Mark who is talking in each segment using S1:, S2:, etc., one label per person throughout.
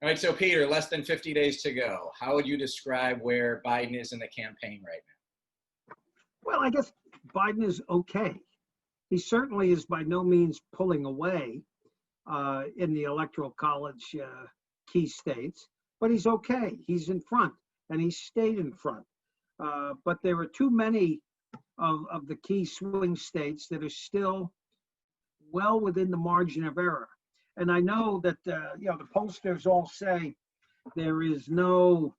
S1: All right, so Peter, less than 50 days to go. How would you describe where Biden is in the campaign right now?
S2: Well, I guess Biden is okay. He certainly is by no means pulling away in the Electoral College key states, but he's okay. He's in front, and he stayed in front. But there are too many of the key swing states that are still well within the margin of error. And I know that the pollsters all say there is no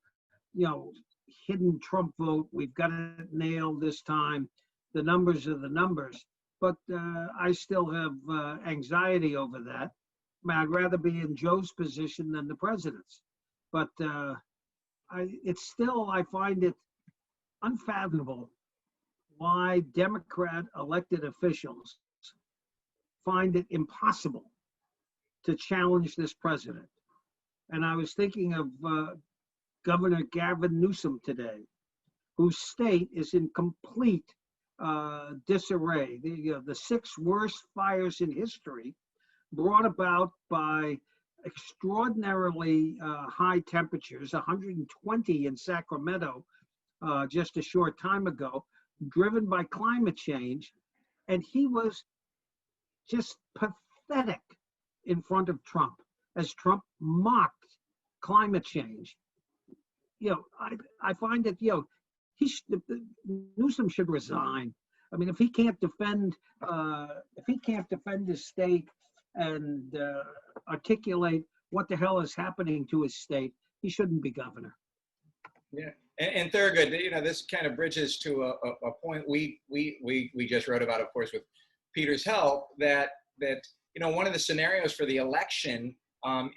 S2: hidden Trump vote. We've got it nailed this time. The numbers are the numbers. But I still have anxiety over that. I mean, I'd rather be in Joe's position than the president's. But I find it unfathomable why Democrat elected officials find it impossible to challenge this president. And I was thinking of Governor Gavin Newsom today, whose state is in complete disarray. The 6 worst fires in history brought about by extraordinarily high temperatures, 120 in Sacramento just a short time ago, driven by climate change. And he was just pathetic in front of Trump as Trump mocked climate change. I find that, Newsom should resign. I mean, if he can't defend his state and articulate what the hell is happening to his state, he shouldn't be governor.
S1: Yeah, and Thurgood, this kind of bridges to a point we just wrote about, of course, with Peter's help, that one of the scenarios for the election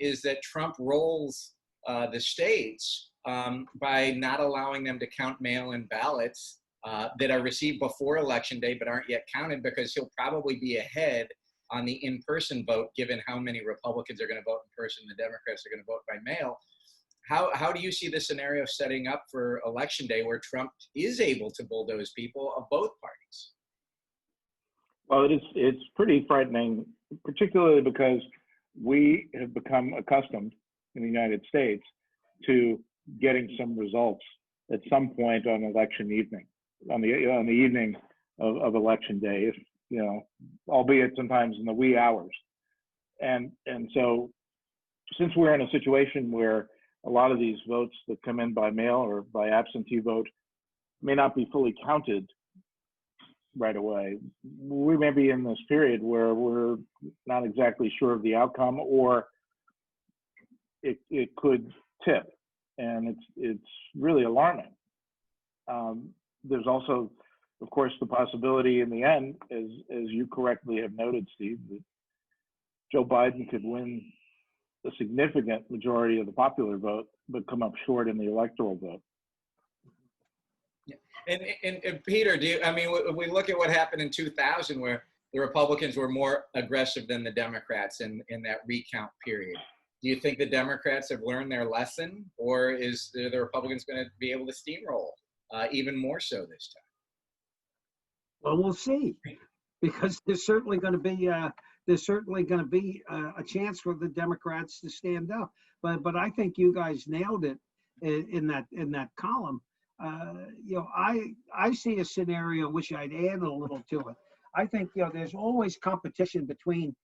S1: is that Trump rolls the states by not allowing them to count mail-in ballots that are received before Election Day but aren't yet counted, because he'll probably be ahead on the in-person vote, given how many Republicans are going to vote in person and the Democrats are going to vote by mail. How do you see the scenario setting up for Election Day where Trump is able to bulldoze people of both parties?
S3: Well, it's pretty frightening, particularly because we have become accustomed in the United States to getting some results at some point on election evening, on the evening of Election Day, albeit sometimes in the wee hours. And so since we're in a situation where a lot of these votes that come in by mail or by absentee vote may not be fully counted right away, we may be in this period where we're not exactly sure of the outcome, or it could tip, and it's really alarming. There's also, of course, the possibility in the end, as you correctly have noted, Steve, that Joe Biden could win a significant majority of the popular vote, but come up short in the electoral vote.
S1: And Peter, we look at what happened in 2000, where the Republicans were more aggressive than the Democrats in that recount period. Do you think the Democrats have learned their lesson, or is the Republicans going to be able to steamroll even more so this time?
S2: Well, we'll see, because there's certainly going to be a chance for the Democrats to stand up. But I think you guys nailed it in that column. I see a scenario which I'd add a little to it. I think there's always competition between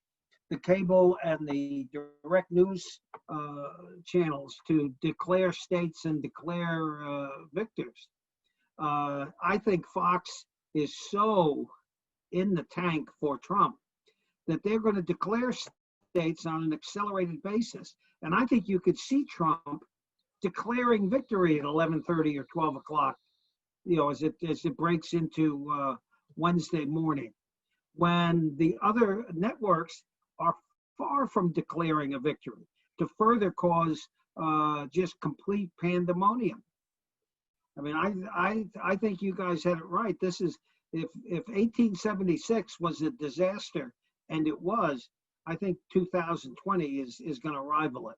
S2: the cable and the direct news channels to declare states and declare victors. I think Fox is so in the tank for Trump that they're going to declare states on an accelerated basis. And I think you could see Trump declaring victory at 11:30 or 12 o'clock, as it breaks into Wednesday morning, when the other networks are far from declaring a victory, to further cause just complete pandemonium. I mean, I think you guys had it right. This is, if 1876 was a disaster, and it was, I think 2020 is going to rival it.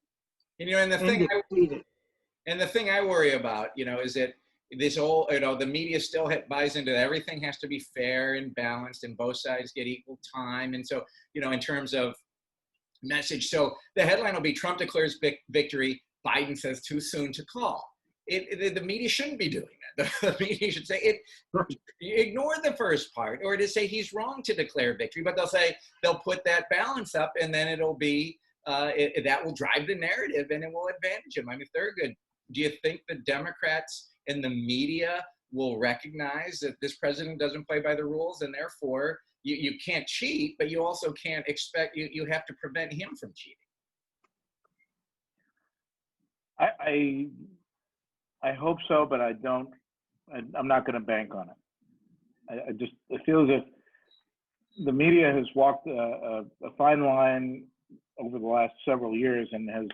S1: And the thing I worry about, is that this whole, the media still buys into that everything has to be fair and balanced, and both sides get equal time. And so, in terms of message. So the headline will be Trump declares victory, Biden says too soon to call. The media shouldn't be doing that. The media should say it. Ignore the first part, or to say he's wrong to declare victory, but they'll put that balance up, and then it'll be that will drive the narrative, and it will advantage him. I mean, Thurgood, do you think the Democrats and the media will recognize that this president doesn't play by the rules, and therefore you can't cheat, but you also can't expect you have to prevent him from cheating?
S3: I hope so, but I don't. I'm not going to bank on it. I feel as if the media has walked a fine line over the last several years, and has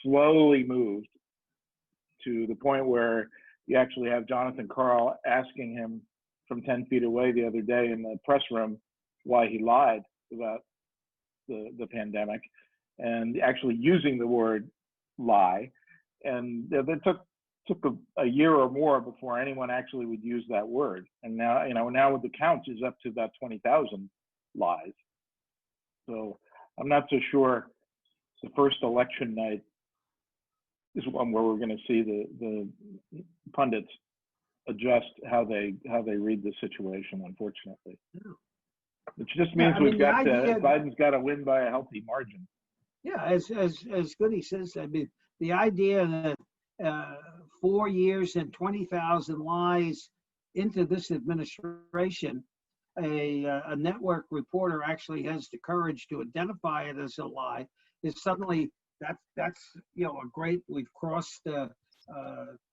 S3: slowly moved to the point where you actually have Jonathan Karl asking him from 10 feet away the other day in the press room why he lied about the pandemic, and actually using the word lie. And it took a year or more before anyone actually would use that word. And now, now with the count is up to about 20,000 lies. So I'm not so sure the first election night is one where we're going to see the pundits adjust how they read the situation, unfortunately. Which just means Biden's got to win by a healthy margin.
S2: Yeah, as Goody says, I mean, the idea that 4 years and 20,000 lies into this administration, a network reporter actually has the courage to identify it as a lie, is suddenly that's a great, we've crossed a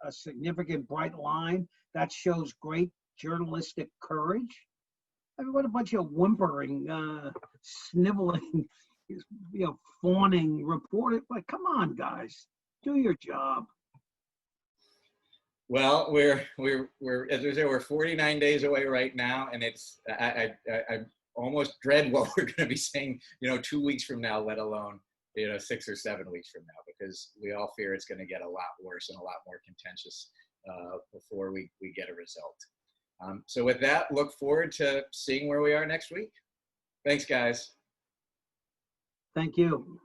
S2: significant bright line. That shows great journalistic courage. I mean, what a bunch of whimpering, sniveling, fawning reporting. Like, come on, guys, do your job.
S1: Well, we're as we say, we're 49 days away right now, and it's I almost dread what we're going to be saying 2 weeks from now, let alone 6 or 7 weeks from now, because we all fear it's going to get a lot worse and a lot more contentious before we get a result. So with that, look forward to seeing where we are next week. Thanks, guys.
S2: Thank you.